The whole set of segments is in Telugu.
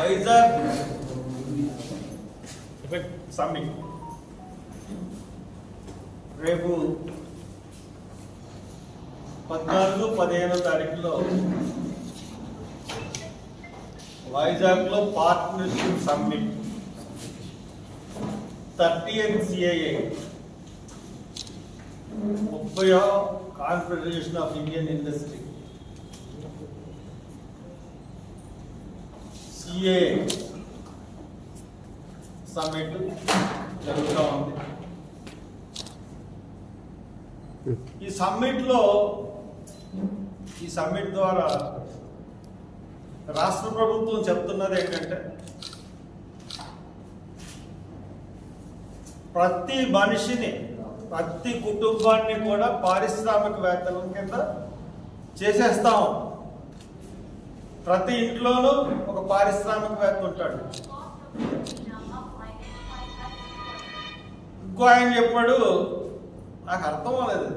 వైజాగ్ సమ్మిట్ రేపు 14-15 తారీఖులో వైజాగ్లో పార్ట్నర్షిప్ సమ్మిట్ 30th CII 30వ Confederation of Indian Industry CII summit జరుగుతూ ఉంది. ఈ సమ్మిట్ ద్వారా రాష్ట్ర ప్రభుత్వం చెప్తున్నది ఏంటంటే ప్రతి మనిషిని, ప్రతి కుటుంబాన్ని కూడా పారిశ్రామికవేత్తల కింద చేసేస్తాం. ప్రతి ఇంట్లోనూ ఒక పారిశ్రామికవేత్త ఉంటాడు. ఇంకో ఆయన చెప్పాడు, నాకు అర్థం అవ్వలేదు.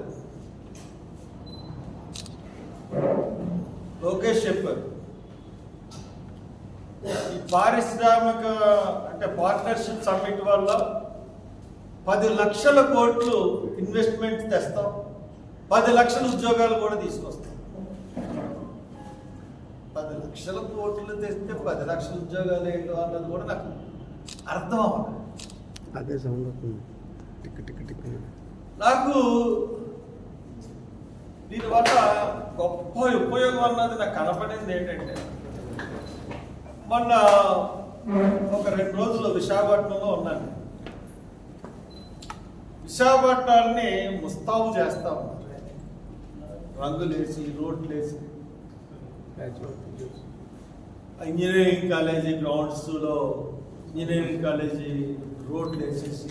లోకేష్ చెప్పారు, ఈ పారిశ్రామిక అంటే పార్ట్నర్షిప్ సమ్మిట్ వల్ల 10 లక్షల కోట్లు ఇన్వెస్ట్మెంట్ తెస్తాం, 10 లక్షల ఉద్యోగాలు కూడా తీసుకొస్తాం. 10 లక్షల కోట్లు తెస్తే 10 లక్షల ఉద్యోగాలు ఏంటో అన్నది కూడా నాకు అర్థం అవ్వదు. అదే సౌండ్ నాకు దీనివల్ల గొప్ప ఉపయోగం అన్నది నాకు కనపడింది ఏంటంటే, మొన్న ఒక 2 రోజులు విశాఖపట్నంలో ఉన్నాను. విశాఖపట్నాన్ని ముస్తాబు చేస్తా ఉన్నారు, రంగులేసి రోడ్లేసి. ఇంజనీరింగ్ కాలేజీ గ్రౌండ్స్లో ఇంజనీరింగ్ కాలేజీ రోడ్లు వేసేసి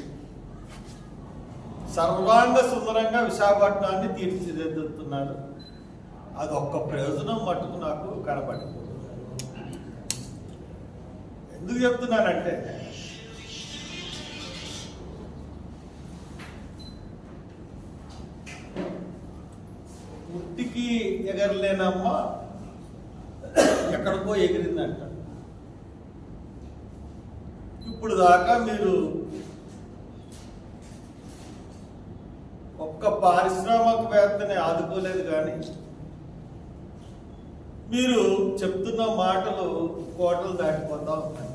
సర్వాంగ సుందరంగా విశాఖపట్నాన్ని తీర్చిదిద్దుతున్నారు. అది ఒక్క ప్రయోజనం మట్టుకు నాకు కనపడింది. ఎందుకు చెప్తున్నానంటే, ఉట్టికి ఎగరలేనమ్మ ఎక్కడికో ఎగిరిందంట. ఇప్పుడు దాకా మీరు ఒక్క పారిశ్రామికవేత్తని ఆదుకోలేదు, కానీ మీరు చెప్తున్న మాటలు కోటలు దాటిపోతా ఉన్నాయి.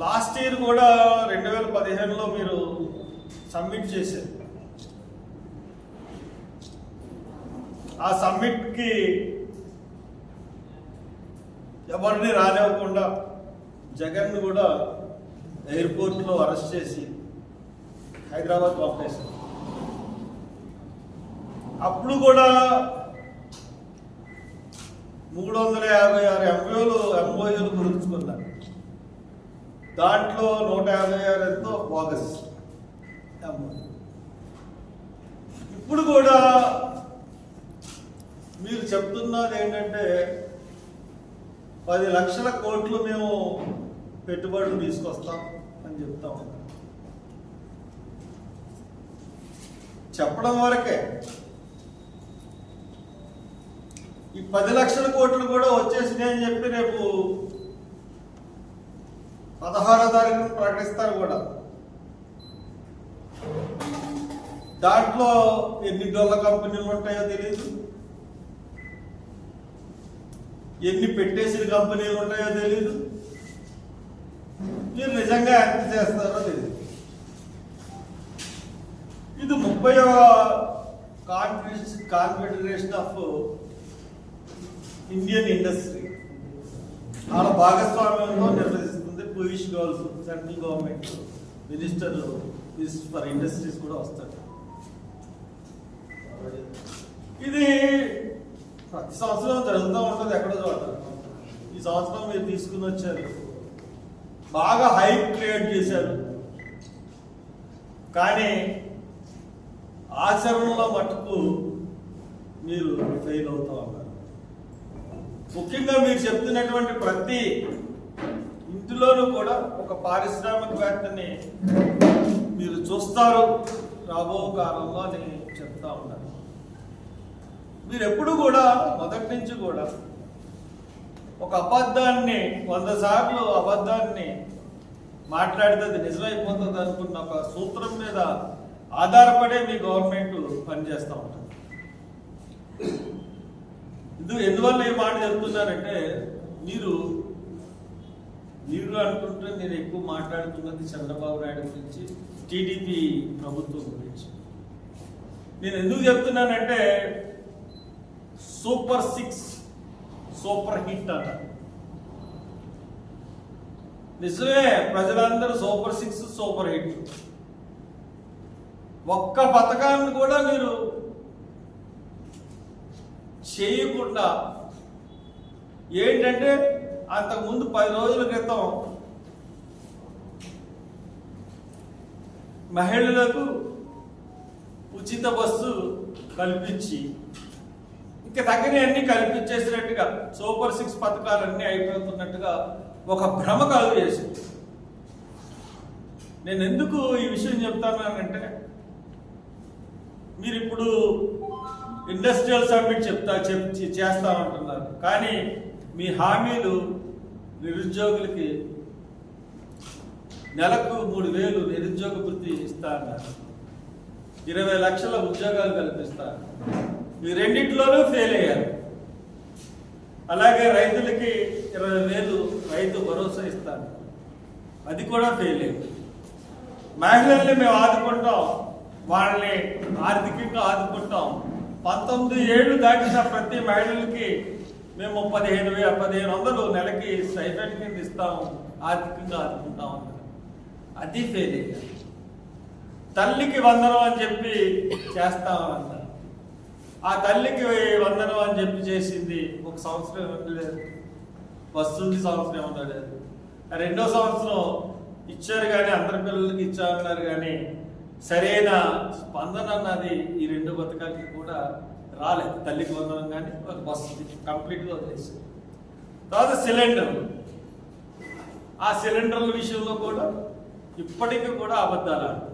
లాస్ట్ ఇయర్ కూడా 2015లో మీరు సబ్మిట్ చేశారు. ఆ సమ్మిట్కి ఎవరిని రానివ్వకుండా జగన్ కూడా ఎయిర్పోర్ట్లో అరెస్ట్ చేసి హైదరాబాద్ పంపేశారు. అప్పుడు కూడా 356 ఎంఓయూలు గుర్తుంచుకున్నారు. దాంట్లో 156 ఎంతో బోగస్ ఎంఓయూ. ఇప్పుడు కూడా మీరు చెప్తున్నది ఏంటంటే 10 లక్షల కోట్లు మేము పెట్టుబడులు తీసుకొస్తాం అని చెప్తా ఉన్నాం. చెప్పడం వరకే. ఈ 10 లక్షల కోట్లు కూడా వచ్చేసినాయి అని చెప్పి రేపు 16వ తారీఖున ప్రకటిస్తారు కూడా. దాంట్లో ఎన్ని డొల్ల కంపెనీలు ఉంటాయో తెలియదు, ఎన్ని పెట్టేసిన కంపెనీలు ఉంటాయో తెలియదు, మీరు నిజంగా ఎంత చేస్తారో తెలియదు. ఇది 30వ కాన్ఫెడరేషన్ ఆఫ్ ఇండియన్ ఇండస్ట్రీ. వాళ్ళ భాగస్వామ్యంలో నిర్వహిస్తుంది. Piyush Goyal central government minister for industries కూడా వస్తాడు. ఇది ప్రతి సంవత్సరం జరుగుతూ ఉంటుంది ఎక్కడో చోట. ఈ సంవత్సరం మీరు తీసుకుని వచ్చారు, బాగా హైప్ క్రియేట్ చేశారు, కానీ ఆచరణలో మటుకు మీరు ఫెయిల్ అవుతూ ఉన్నారు. ముఖ్యంగా మీరు చెప్తున్నటువంటి ప్రతి ఇంటిలోనూ కూడా ఒక పారిశ్రామికవేత్తని మీరు చూస్తారు రాబో కాలంలో అని చెప్తా ఉన్నారు. మీరు ఎప్పుడు కూడా మొదటి నుంచి కూడా ఒక అబద్ధాన్ని 100 సార్లు అబద్ధాన్ని మాట్లాడితే అది నిజమైపోతుంది అనుకున్న ఒక సూత్రం మీద ఆధారపడే మీ గవర్నమెంట్ పనిచేస్తూ ఉంటుంది. ఎందువల్ల ఈ మాట చెప్తున్నారంటే మీరు అనుకుంటే నేను ఎక్కువ మాట్లాడుతున్నది చంద్రబాబు నాయుడు గురించి, టీడీపీ ప్రభుత్వం గురించి. నేను ఎందుకు చెప్తున్నానంటే సూపర్ 6 సూపర్ హిట్ అన్న నిజమే. ప్రజలందరూ సూపర్ 6 సూపర్ హిట్. ఒక్క పథకాన్ని కూడా మీరు చేయకుండా ఏంటంటే అంతకుముందు 10 రోజుల క్రితం మహిళలకు ఉచిత బస్సు కల్పించి ఇంకా తగినవన్నీ కల్పించేసినట్టుగా సూపర్ 6 పథకాలన్నీ అయిపోతున్నట్టుగా ఒక భ్రమ కలుగు చేసింది. నేను ఎందుకు ఈ విషయం చెప్తానంటే మీరు ఇప్పుడు ఇండస్ట్రియల్ సమ్మిట్ చేస్తామంటున్నారు, కానీ మీ హామీలు నిరుద్యోగులకి నెలకు 3,000 నిరుద్యోగ వృత్తి ఇస్తా అన్నారు, 20 లక్షల ఉద్యోగాలు కల్పిస్తారు. ఈ రెండింటిలోనూ ఫెయిల్ అయ్యారు. అలాగే రైతులకి 20,000 రైతు భరోసా ఇస్తాను, అది కూడా ఫెయిల్ అయింది. మహిళల్ని మేము ఆదుకుంటాం, వాళ్ళని ఆర్థికంగా ఆదుకుంటాం. 19 ఏళ్ళు దాటిన ప్రతి మహిళలకి మేము 1,500 నెలకి స్టైపెండ్ కింద ఇస్తాము, ఆర్థికంగా ఆదుకుంటాం అన్నారు, అది ఫెయిల్ అయ్యారు. తల్లికి వందనం అని చెప్పి చేస్తామన్నారు, ఆ తల్లికి వందనం అని చెప్పి చేసింది 1 సంవత్సరం ఇవ్వలేదు, వస్తుంది సంవత్సరం ఏమన్నా లేదు. 2వ సంవత్సరం ఇచ్చారు కానీ అందరి పిల్లలకి ఇచ్చారన్నారు, కానీ సరైన స్పందన అన్నది ఈ 2 పథకాలకి కూడా రాలేదు. తల్లికి వందనం కానీ ఒక బస్సు కంప్లీట్గా వదిలేసింది. తర్వాత సిలిండర్, ఆ సిలిండర్ల విషయంలో కూడా ఇప్పటికీ కూడా అబద్ధాలు ఆడుతుంది.